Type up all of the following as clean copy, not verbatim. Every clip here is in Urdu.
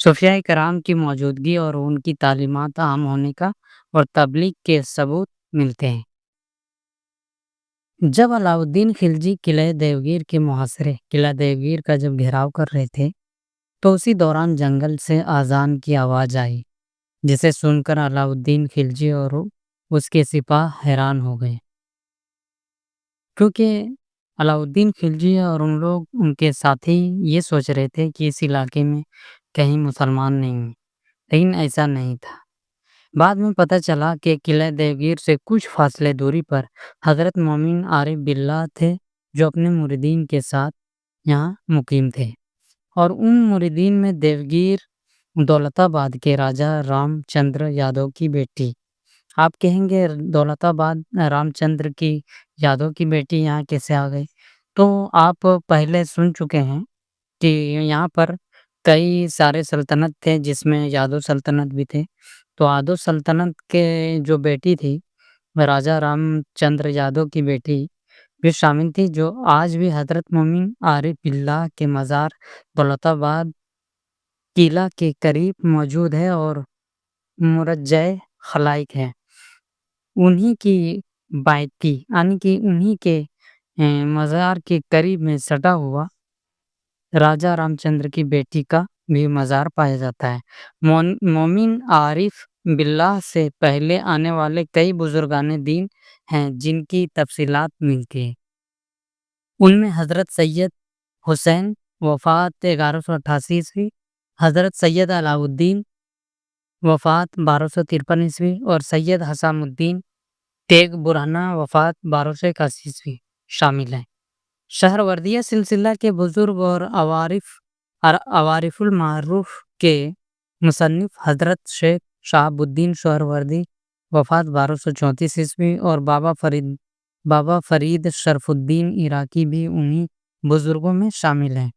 صوفیہ کرام کی موجودگی اور ان کی تعلیمات عام ہونے کا اور تبلیغ کے ثبوت ملتے ہیں۔ جب علاؤالدین خلجی قلعہ دیوگیر کے محاصرے قلعہ دیوگیر کا جب گھیراؤ کر رہے تھے تو اسی دوران جنگل سے اذان کی آواز آئی، جسے سن کر علاؤالدین خلجی اور اس کے سپاہ حیران ہو گئے، کیونکہ علاؤالدین خلجی اور ان کے ساتھی یہ سوچ رہے تھے کہ اس علاقے میں کہیں مسلمان نہیں ہیں، لیکن ایسا نہیں تھا۔ بعد میں پتہ چلا کہ قلعہ دیوگیر سے کچھ فاصلے دوری پر حضرت مومن عارف باللہ تھے، جو اپنے مریدین کے ساتھ یہاں مقیم تھے، اور ان مریدین میں دیوگیر دولت آباد کے راجہ رام چندر یادو کی بیٹی، آپ کہیں گے دولت آباد رام چندر کی یادو کی بیٹی یہاں کیسے آ گئی؟ تو آپ پہلے سن چکے ہیں کہ یہاں پر کئی سارے سلطنت تھے، جس میں یادو سلطنت بھی تھے۔ تو یادو سلطنت کے جو بیٹی تھی راجہ رام چندر یادو کی بیٹی بھی شامل تھی، جو آج بھی حضرت مومن عارف باللہ کے مزار دولت آباد قلعہ کے قریب موجود ہے اور مرجع خلائق ہے۔ انہی کی بیٹی یعنی کہ انہی کے مزار کے قریب میں سٹا ہوا راجہ رام چندر کی بیٹی کا بھی مزار پایا جاتا ہے۔ مومن عارف باللہ سے پہلے آنے والے کئی بزرگان دین ہیں جن کی تفصیلات ملتی ہیں۔ ان میں حضرت سید حسین وفات 1188 حضرت سید علاؤالدین وفات 1253 اور سید حسام الدین تیغ برہنہ وفات 1281 شامل ہیں۔ شہروردیہ سلسلہ کے بزرگ اور عوارف المعروف کے مصنف حضرت شیخ شہاب الدین سہروردی وفات 1234 اور بابا فرید شرف الدین عراقی بھی انہی بزرگوں میں شامل ہیں۔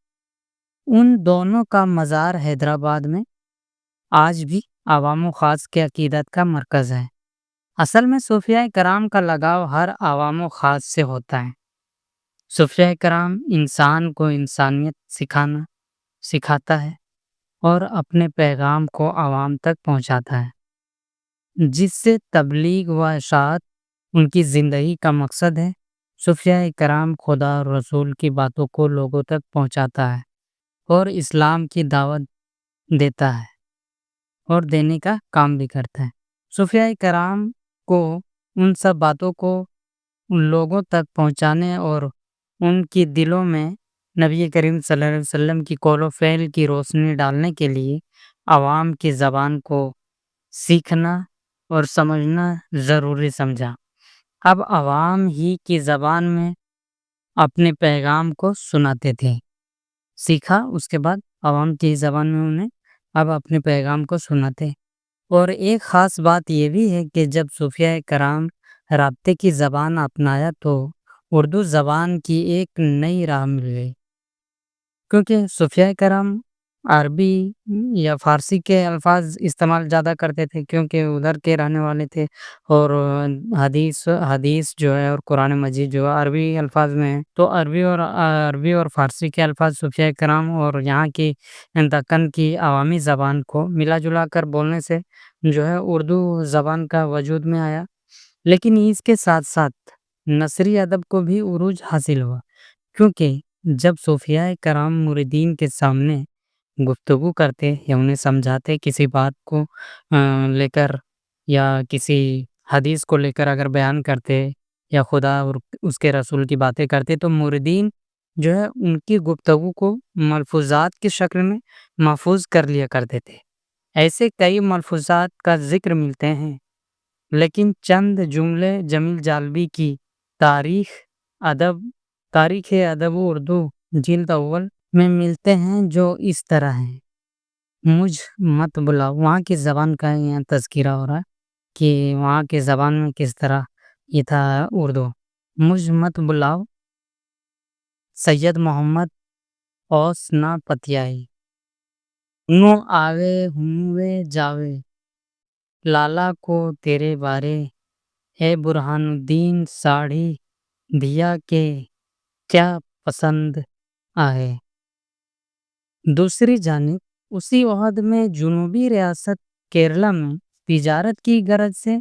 ان دونوں کا مزار حیدرآباد میں آج بھی عوام و خاص کے عقیدت کا مرکز ہے۔ اصل میں صوفیہ کرام کا لگاؤ ہر عوام و خاص سے ہوتا ہے۔ صوفیہ کرام انسان کو انسانیت سکھاتا ہے اور اپنے پیغام کو عوام تک پہنچاتا ہے، جس سے تبلیغ و اشاعت ان کی زندگی کا مقصد ہے۔ صوفیہ کرام خدا اور رسول کی باتوں کو لوگوں تک پہنچاتا ہے اور اسلام کی دعوت دیتا ہے اور دینے کا کام بھی کرتا ہے۔ صوفیہ کرام کو ان سب باتوں کو ان لوگوں تک پہنچانے اور ان کی دلوں میں نبی کریم صلی اللہ علیہ وسلم کی قول و فعل کی روشنی ڈالنے کے لیے عوام کی زبان کو سیکھنا اور سمجھنا ضروری سمجھا۔ اب عوام ہی کی زبان میں اپنے پیغام کو سناتے تھے، سیکھا اس کے بعد عوام کی زبان میں انہیں اب اپنے پیغام کو سناتے۔ اور ایک خاص بات یہ بھی ہے کہ جب صوفیہ کرام رابطے کی زبان اپنایا تو اردو زبان کی ایک نئی راہ مل گئی، کیونکہ صوفیہ کرام عربی یا فارسی کے الفاظ استعمال زیادہ کرتے تھے، کیونکہ ادھر کے رہنے والے تھے، اور حدیث جو ہے اور قرآن مجید جو ہے عربی الفاظ میں ہے، تو عربی اور فارسی کے الفاظ صوفیہ کرام اور یہاں کی دکن کی عوامی زبان کو ملا جلا کر بولنے سے جو ہے اردو زبان کا وجود میں آیا۔ لیکن اس کے ساتھ ساتھ نثری ادب کو بھی عروج حاصل ہوا، کیونکہ جب صوفیہ کرام مریدین کے سامنے گفتگو کرتے یا انہیں سمجھاتے کسی بات کو لے کر یا کسی حدیث کو لے کر اگر بیان کرتے یا خدا اور اس کے رسول کی باتیں کرتے، تو مریدین جو ہے ان کی گفتگو کو ملفوظات کی شکل میں محفوظ کر لیا کرتے تھے۔ ایسے کئی ملفوظات کا ذکر ملتے ہیں، لیکن چند جملے جمیل جالبی کی تاریخ ادب اردو جلد اول میں ملتے ہیں، جو اس طرح ہیں۔ مجھ مت بلاؤ، وہاں کی زبان کا یہاں تذکرہ ہو رہا ہے کہ وہاں کی زبان میں کس طرح یہ تھا اردو۔ مجھ مت بلاؤ سید محمد اوس نہ پتیائی، نو آوے ہنوے جاوے لالا کو تیرے بارے، اے برہان الدین ساڑھی دیا کے کیا پسند آئے۔ دوسری جانب اسی عہد میں جنوبی ریاست کیرلا میں تجارت کی غرض سے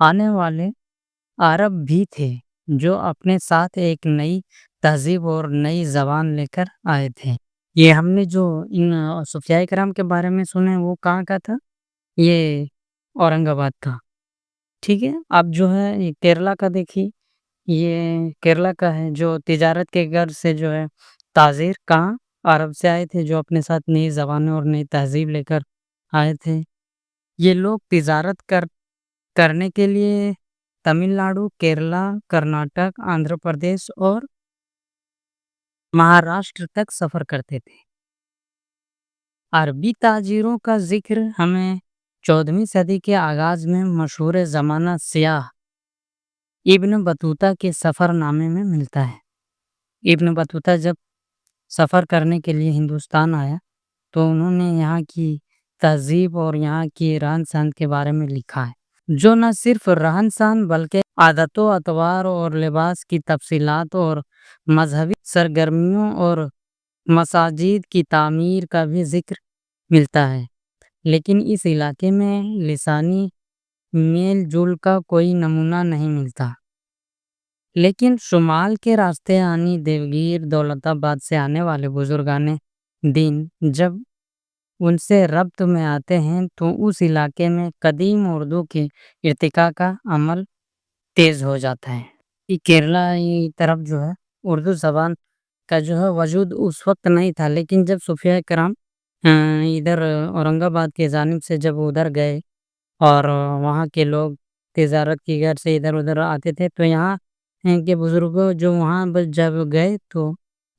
آنے والے عرب بھی تھے جو اپنے ساتھ ایک نئی تہذیب اور نئی زبان لے کر آئے تھے۔ یہ ہم نے جو ان صوفیاء کرام کے بارے میں سنے وہ کہاں کا تھا؟ یہ اورنگ آباد کا۔ ٹھیک ہے، اب جو ہے یہ کیرلا کا دیکھیے، یہ کیرلا کا ہے جو تجارت کے غرض سے جو ہے تاجر کہاں عرب سے آئے تھے جو اپنے ساتھ نئی زبانیں اور نئی تہذیب لے کر آئے تھے۔ یہ لوگ تجارت کرنے کے لیے تمل ناڈو، کیرلا، کرناٹک، آندھرا پردیش اور مہاراشٹر تک سفر کرتے تھے۔ عربی تاجروں کا ذکر ہمیں 14ویں صدی کے آغاز میں مشہور زمانہ سیاح ابن بطوطہ کے سفر نامے میں ملتا ہے۔ ابن بطوطہ جب سفر کرنے کے لیے ہندوستان آیا تو انہوں نے یہاں کی تہذیب اور یہاں کی رہن سہن کے بارے میں لکھا ہے، جو نہ صرف رہن سہن بلکہ عادت و اطوار اور لباس کی تفصیلات اور مذہبی سرگرمیوں اور مساجد کی تعمیر کا بھی ذکر ملتا ہے، لیکن اس علاقے میں لسانی میل جول کا کوئی نمونہ نہیں ملتا۔ لیکن شمال کے راستے یعنی دیوگیر، دولت آباد سے آنے والے بزرگان دین جب ان سے ربط میں آتے ہیں تو اس علاقے میں قدیم اردو کے ارتقاء کا عمل تیز ہو جاتا ہے۔ یہ کیرلا کی طرف جو ہے اردو زبان کا جو ہے وجود اس وقت نہیں تھا، لیکن جب صوفیاء کرام ادھر اورنگ آباد کی جانب سے جب ادھر گئے اور وہاں کے لوگ تجارت کی غرض سے ادھر ادھر آتے تھے تو یہاں کے بزرگوں جو وہاں جب گئے تو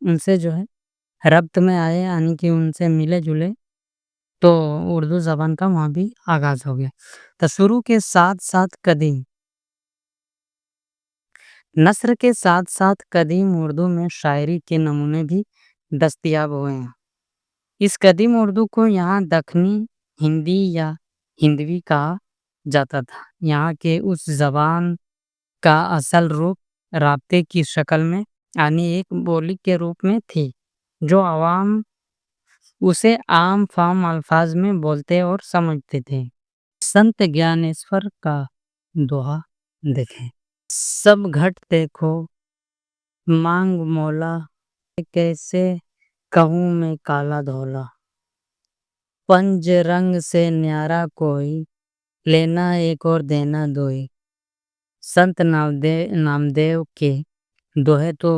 ان سے جو ہے ربط میں آئے، یعنی کہ ان سے ملے جلے، تو اردو زبان کا وہاں بھی آغاز ہو گیا۔ تو شروع کے ساتھ ساتھ قدیم نثر کے ساتھ ساتھ قدیم اردو میں شاعری کے نمونے بھی دستیاب ہوئے ہیں۔ اس قدیم اردو کو یہاں دکنی ہندی یا ہندوی کہا جاتا تھا۔ یہاں کے اس زبان کا اصل روپ رابطے کی شکل میں یعنی ایک بولی کے روپ میں تھی، جو عوام اسے عام فہم الفاظ میں بولتے اور سمجھتے تھے۔ سنت گیانیشور کا دوہا دیکھیں، سب گھٹ دیکھو مانگ مولا، کیسے کہوں میں کالا دھولا، پنج رنگ سے نیارا کوئی، لینا ایک اور دینا دوئی۔ سنت نامدیو کے دوہے تو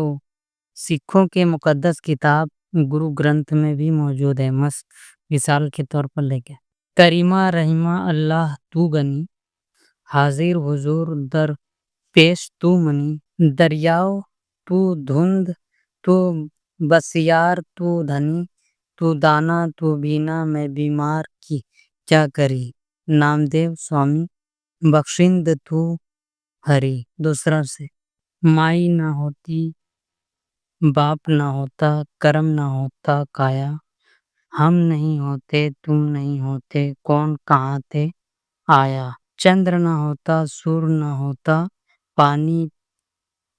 سکھوں کے مقدس کتاب گرو گرنتھ میں بھی موجود ہے، مثال کے طور پر لے کے کریمہ رحیمہ اللہ تو گنی، حاضر حضور در پیش تو منی، دریاؤ تو دھند تو بسیار تو دھنی، تو دانا تو بینا میں بیمار کی کیا کری، نامدیو سوامی بخشند تو ہری۔ دوسرا سے مائی نہ ہوتی باپ نہ ہوتا کرم نہ ہوتا کایا، ہم نہیں ہوتے تم نہیں ہوتے کون کہاں سے آیا، چندر نہ ہوتا سور نہ ہوتا پانی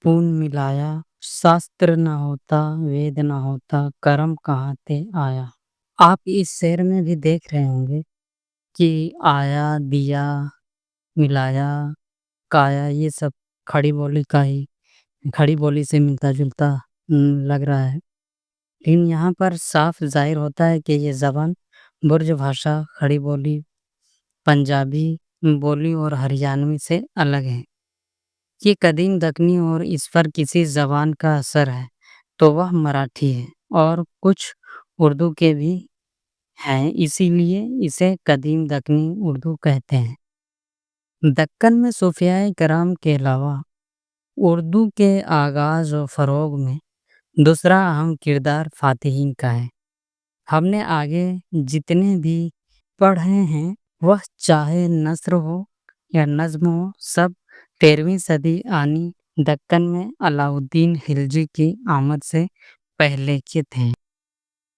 پون ملایا، شاستر نہ ہوتا وید نہ ہوتا کرم کہاں سے آیا۔ آپ اس شعر میں بھی دیکھ رہے ہوں گے کہ آیا، دیا، ملایا، کایا، یہ سب کھڑی بولی کا ہی کھڑی بولی سے ملتا جلتا لگ رہا ہے، لیکن یہاں پر صاف ظاہر ہوتا ہے کہ یہ زبان برج بھاشا، کھڑی بولی، پنجابی بولی اور ہریانوی سے الگ ہے۔ یہ قدیم دکنی اور اس پر کسی زبان کا اثر ہے تو وہ مراٹھی ہے اور کچھ اردو کے بھی ہیں، اسی لیے اسے قدیم دکنی اردو کہتے ہیں۔ دکن میں صوفیاء کرام کے علاوہ اردو کے آغاز و فروغ میں دوسرا اہم کردار فاتحین کا ہے۔ ہم نے آگے جتنے بھی پڑھے ہیں وہ چاہے نثر ہو یا نظم ہو سب 13ویں صدی یعنی دکن میں علاء الدین خلجی کی آمد سے پہلے کے تھے۔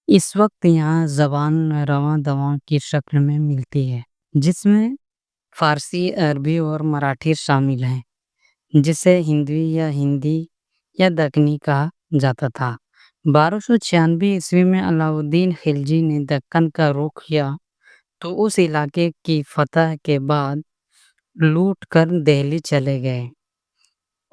اس وقت یہاں زبان رواں دواں کی شکل میں ملتی ہے، جس میں فارسی، عربی اور مراٹھی شامل ہیں، جسے ہندوی یا ہندی یا دکنی کہا جاتا تھا۔ 1296 میں علاؤالدین خلجی نے دکن کا رخ کیا تو اس علاقے کی فتح کے بعد لوٹ کر دہلی چلے گئے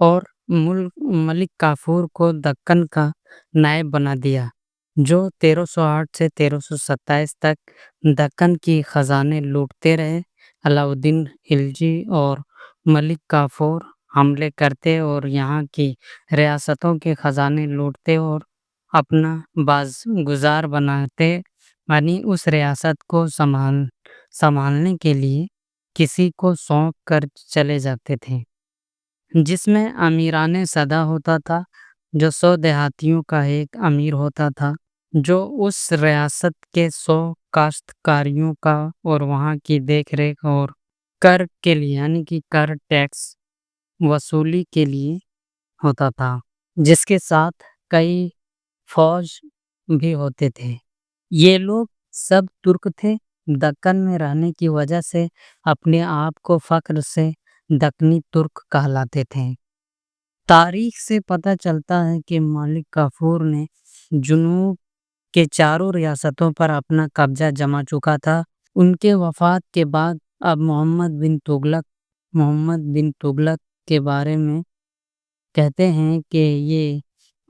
اور ملک کافور کو دکن کا نائب بنا دیا، جو 1308 سے 1327 تک دکن کی خزانے لوٹتے رہے۔ علاؤالدین خلجی اور ملک کافور حملے کرتے اور یہاں کی ریاستوں کے خزانے لوٹتے اور اپنا بازگزار بناتے، یعنی اس ریاست کو سنبھالنے کے لیے کسی کو سونپ کر چلے جاتے تھے، جس میں امیران سدا ہوتا تھا، جو 100 دیہاتیوں کا ایک امیر ہوتا تھا، جو اس ریاست کے 100 کاشتکاریوں کا اور وہاں کی دیکھ ریکھ اور کر کے لیے یعنی کہ کر ٹیکس وصولی کے لیے ہوتا تھا، جس کے ساتھ کئی فوج بھی ہوتے تھے۔ یہ لوگ سب ترک تھے، دکن میں رہنے کی وجہ سے اپنے آپ کو فخر سے دکنی ترک کہلاتے تھے۔ تاریخ سے پتہ چلتا ہے کہ ملک کافور نے جنوب کے چاروں ریاستوں پر اپنا قبضہ جما چکا تھا۔ ان کے وفات کے بعد اب محمد بن تغلق کے بارے میں کہتے ہیں کہ یہ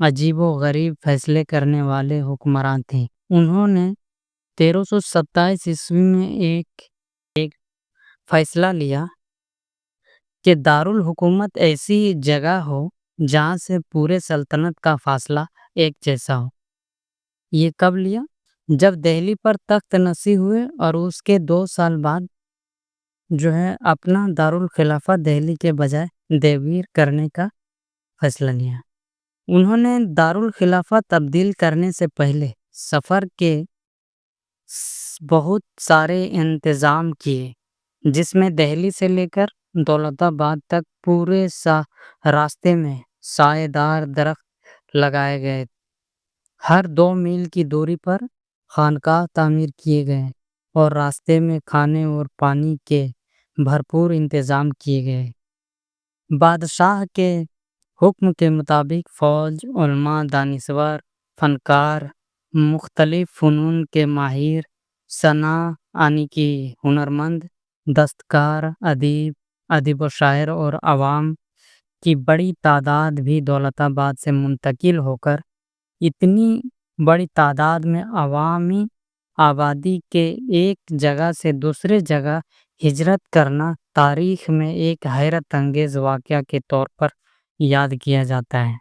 عجیب و غریب فیصلے کرنے والے حکمران تھے۔ انہوں نے 1327 میں ایک فیصلہ لیا کہ دارالحکومت ایسی جگہ ہو جہاں سے پورے سلطنت کا فاصلہ ایک جیسا ہو۔ یہ کب لیا؟ جب دہلی پر تخت نشین ہوئے اور اس کے 2 سال بعد اپنا دارالخلافہ دہلی کے بجائے دیوبند کرنے کا فیصلہ لیا۔ انہوں نے دارالخلافہ تبدیل کرنے سے پہلے سفر کے بہت سارے انتظام کیے، جس میں دہلی سے لے کر دولت آباد تک پورے راستے میں سایہ دار درخت لگائے گئے۔ ہر 2 میل کی دوری پر خانقاہ تعمیر کیے گئے اور راستے میں کھانے اور پانی کے بھرپور انتظام کیے گئے۔ بادشاہ کے حکم کے مطابق فوج، علماء، دانشور، فنکار، مختلف فنون کے ماہر، صناع یعنی کہ ہنرمند، دستکار، ادیب و شاعر اور عوام کی بڑی تعداد بھی دولت آباد سے منتقل ہو کر اتنی بڑی تعداد میں عوامی آبادی کے ایک جگہ سے دوسرے جگہ ہجرت کرنا تاریخ میں ایک حیرت انگیز واقعہ کے طور پر یاد کیا جاتا ہے۔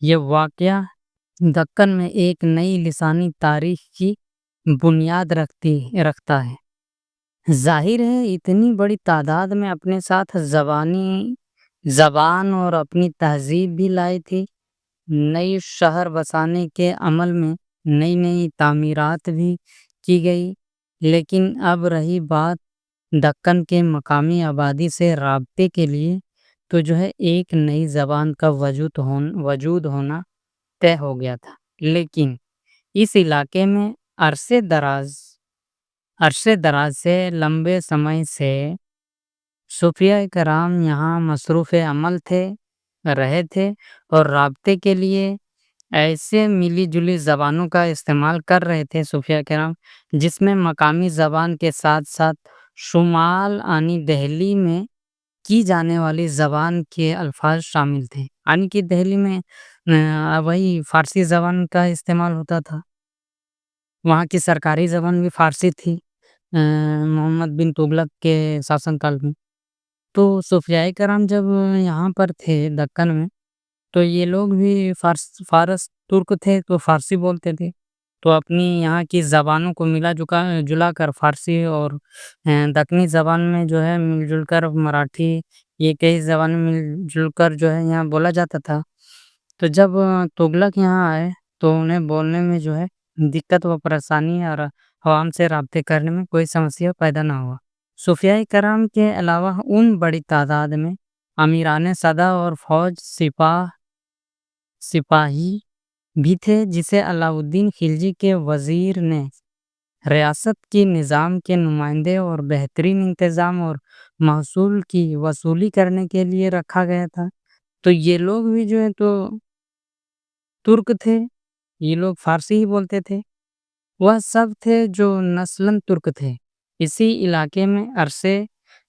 یہ واقعہ دکن میں ایک نئی لسانی تاریخ کی بنیاد رکھتا ہے۔ ظاہر ہے اتنی بڑی تعداد میں اپنے ساتھ زبان اور اپنی تہذیب بھی لائی تھی۔ نئی شہر بسانے کے عمل میں نئی تعمیرات بھی کی گئی، لیکن اب رہی بات دکن کے مقامی آبادی سے رابطے کے لیے، تو ایک نئی زبان کا وجود ہونا طے ہو گیا تھا، لیکن اس علاقے میں عرصے دراز سے لمبے سمے سے صوفیہ کرام یہاں مصروف عمل رہے تھے اور رابطے کے لیے ایسے ملی جلی زبانوں کا استعمال کر رہے تھے صوفیہ کرام، جس میں مقامی زبان کے ساتھ ساتھ شمال یعنی دہلی میں کی جانے والی زبان کے الفاظ شامل تھے، یعنی کہ دہلی میں وہی فارسی زبان کا استعمال ہوتا تھا۔ وہاں کی سرکاری زبان بھی فارسی تھی محمد بن تغلق کے شاسن کال میں۔ تو صوفیہ کرام جب یہاں پر تھے دکن میں، تو یہ لوگ بھی فارس ترک تھے تو فارسی بولتے تھے، تو اپنی یہاں کی زبانوں کو ملا جلا کر فارسی اور دکنی زبان میں مل جل کر مراٹھی، یہ کئی زبانیں مل جل کر یہاں بولا جاتا تھا۔ تو جب تغلق یہاں آئے تو انہیں بولنے میں دقت و پریشانی اور عوام سے رابطے کرنے میں کوئی سمسیا پیدا نہ ہوا۔ صوفیہ کرام کے علاوہ ان بڑی تعداد میں امیران سدا اور فوج سپاہی بھی تھے، جسے علاؤالدین خلجی کے وزیر نے ریاست کی نظام کے نمائندے اور بہترین انتظام اور محصول کی وصولی کرنے کے لیے رکھا گیا تھا۔ تو یہ لوگ بھی تو ترک تھے، یہ لوگ فارسی ہی بولتے تھے، وہ سب تھے جو نسلاً ترک تھے۔ اسی علاقے میں عرصے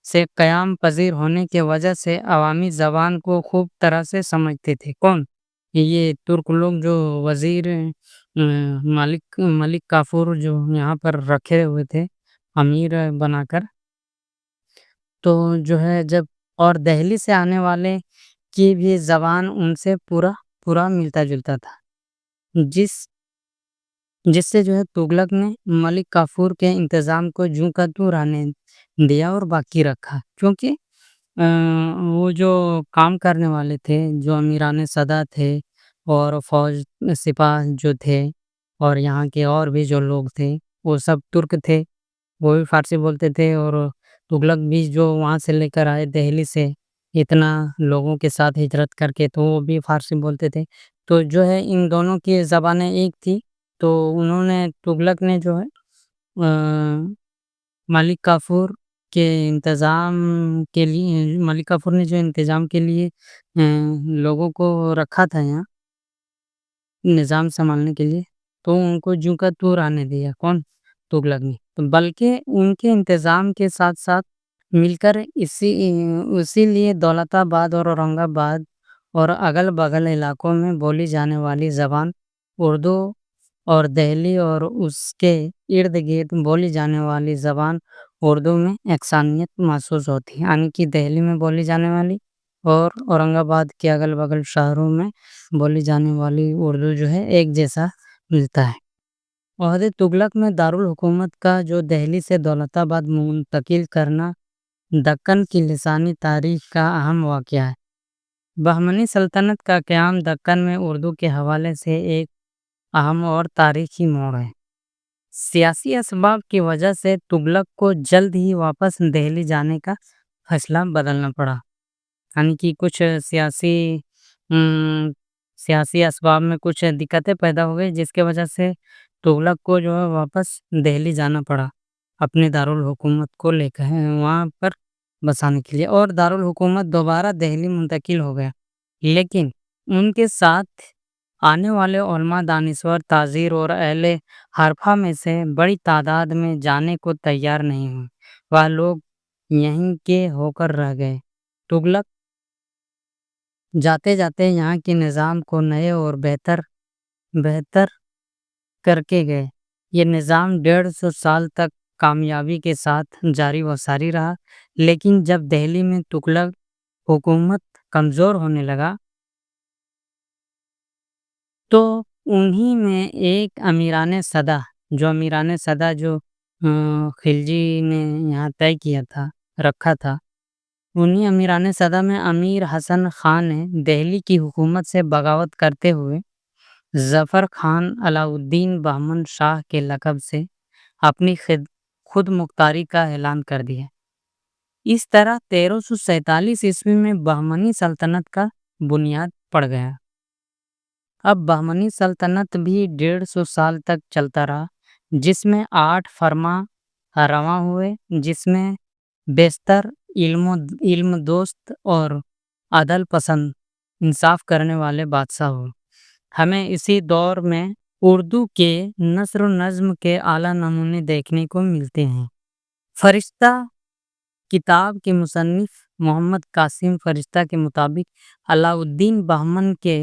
سے قیام پذیر ہونے کی وجہ سے عوامی زبان کو خوب طرح سے سمجھتے تھے۔ کون؟ یہ ترک لوگ جو وزیر ملک کافور جو یہاں پر رکھے ہوئے تھے امیر بنا کر، تو جو ہے جب اور دہلی سے آنے والے کی بھی زبان ان سے پورا ملتا جلتا تھا، جس سے جو ہے تغلق نے ملک کافور کے انتظام کو جوں کا توں رہنے دیا اور باقی رکھا، کیونکہ وہ جو کام کرنے والے تھے، جو امیران صدا تھے اور فوج سپاہ جو تھے اور یہاں کے اور بھی جو لوگ تھے وہ سب ترک تھے، وہ بھی فارسی بولتے تھے، اور تغلق بھی جو وہاں سے لے کر آئے دہلی سے اتنا لوگوں کے ساتھ ہجرت کر کے، تو وہ بھی فارسی بولتے تھے۔ تو جو ہے ان دونوں کی زبانیں ایک تھی، تو انہوں نے تغلق نے جو ہے ملک کافور کے انتظام کے لیے ملک کافور نے جو انتظام کے لیے لوگوں کو رکھا تھا یہاں نظام سنبھالنے کے لیے، تو ان کو جوں کا توں آنے دیا، کون؟ تغلق نے، بلکہ ان کے انتظام کے ساتھ ساتھ مل کر اسی لیے دولت آباد اور اورنگ آباد اور اگل بغل علاقوں میں بولی جانے والی زبان اردو اور دہلی اور اس کے ارد گرد بولی جانے والی زبان اردو میں یکسانیت محسوس ہوتی ہے، یعنی کہ دہلی میں بولی جانے والی اور اورنگ آباد کے اگل بغل شہروں میں بولی جانے والی اردو جو ہے ایک جیسا ملتا ہے۔ عہد تغلق میں دارالحکومت کا جو دہلی سے دولت آباد منتقل کرنا دکن کی لسانی تاریخ کا اہم واقعہ ہے۔ بہمنی سلطنت کا قیام دکن میں اردو کے حوالے سے ایک اہم اور تاریخی موڑ ہے۔ سیاسی اسباب کی وجہ سے تغلق کو جلد ہی واپس دہلی جانے کا فیصلہ بدلنا پڑا، یعنی کہ کچھ سیاسی اسباب میں کچھ دقتیں پیدا ہو گئی، جس کی وجہ سے تغلق کو جو ہے واپس دہلی جانا پڑا اپنے دارالحکومت کو لے کر وہاں پر بسانے کے لیے، اور دارالحکومت دوبارہ دہلی منتقل ہو گیا، لیکن ان کے ساتھ آنے والے علماء، دانشور، تاجر اور اہل حرفہ میں سے بڑی تعداد میں جانے کو تیار نہیں ہوئے، وہ لوگ یہیں کے ہو کر رہ گئے۔ تغلق جاتے جاتے یہاں کے نظام کو نئے اور بہتر کر کے گئے۔ یہ نظام 150 سال تک کامیابی کے ساتھ جاری و ساری رہا، لیکن جب دہلی میں تغلق حکومت کمزور ہونے لگا تو انہی میں ایک امیران صدا جو خلجی نے یہاں طے کیا تھا، رکھا تھا، انہی امیران صدا میں امیر حسن خان نے دہلی کی حکومت سے بغاوت کرتے ہوئے ظفر خان علاء الدین بہمن شاہ کے لقب سے اپنی خود مختاری کا اعلان کر دیا۔ اس طرح 1347 عیسوی میں بہمنی سلطنت کا بنیاد پڑ گیا۔ اب بہمنی سلطنت بھی 150 سال تک چلتا رہا، جس میں 8 فرما رواں ہوئے، جس میں بیشتر علم دوست اور عدل پسند انصاف کرنے والے بادشاہ ہوئے۔ ہمیں اسی دور میں اردو کے نثر و نظم کے اعلیٰ نمونے دیکھنے کو ملتے ہیں۔ فرشتہ کتاب کے مصنف محمد قاسم فرشتہ کے مطابق علاء الدین بہمن کے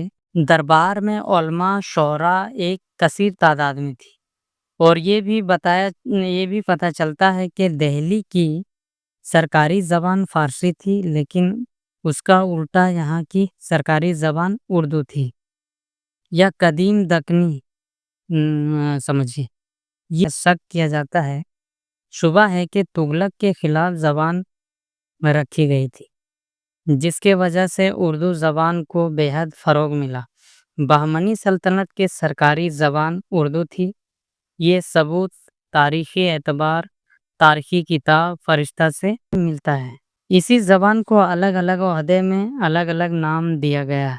دربار میں علماء شعراء ایک کثیر تعداد میں تھی، اور یہ بھی پتہ چلتا ہے کہ دہلی کی سرکاری زبان فارسی تھی، لیکن اس کا الٹا یہاں کی سرکاری زبان اردو تھی یا قدیم دکنی سمجھیے۔ یہ شک کیا جاتا ہے، شبہ ہے کہ تغلق کے خلاف زبان رکھی گئی تھی، جس کی وجہ سے اردو زبان کو بے حد فروغ ملا۔ بہمنی سلطنت کی سرکاری زبان اردو تھی، یہ ثبوت تاریخی اعتبار تاریخی کتاب فرشتہ سے ملتا ہے۔ اسی زبان کو الگ الگ عہدے میں الگ الگ نام دیا گیا ہے،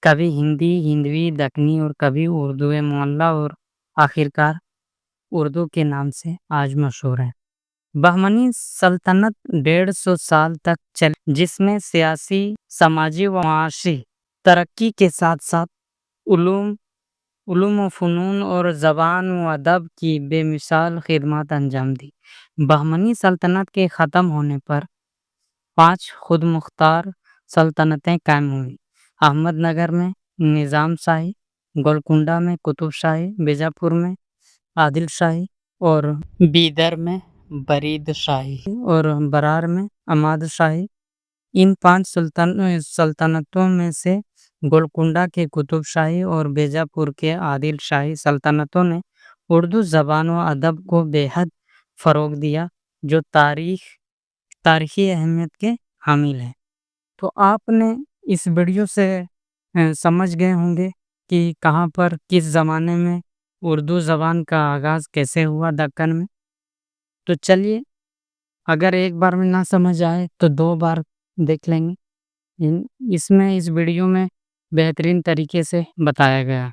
کبھی ہندی، ہندوی، دکنی، اور کبھی اردو معلیٰ، اور آخرکار اردو کے نام سے آج مشہور ہے۔ بہمنی سلطنت 150 سال تک چلی، جس میں سیاسی، سماجی و معاشی ترقی کے ساتھ ساتھ علوم علوم و فنون اور زبان و ادب کی بے مثال خدمات انجام دی۔ بہمنی سلطنت کے ختم ہونے پر 5 خود مختار سلطنتیں قائم ہوئیں۔ احمد نگر میں نظام شاہی، گولکنڈہ میں قطب شاہی، بیجاپور میں عادل شاہی اور بیدر میں برید شاہی اور برار میں اماد شاہی۔ ان 5 سلطنتوں میں سے گولکنڈہ کے قطب شاہی اور بیجاپور کے عادل شاہی سلطنتوں نے اردو زبان و ادب کو بے حد فروغ دیا، جو تاریخی اہمیت کے حامل ہیں۔ تو آپ نے اس ویڈیو سے سمجھ گئے ہوں گے کہ کہاں پر کس زمانے میں اردو زبان کا آغاز کیسے ہوا دکن میں۔ تو چلیے، اگر ایک بار میں نہ سمجھ آئے تو 2 بار دیکھ لیں گے۔ اس ویڈیو میں بہترین طریقے سے بتایا گیا۔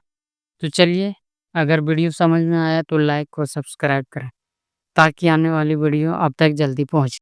تو چلیے، اگر ویڈیو سمجھ میں آیا تو لائک اور سبسکرائب کریں تاکہ آنے والی ویڈیو آپ تک جلدی پہنچے۔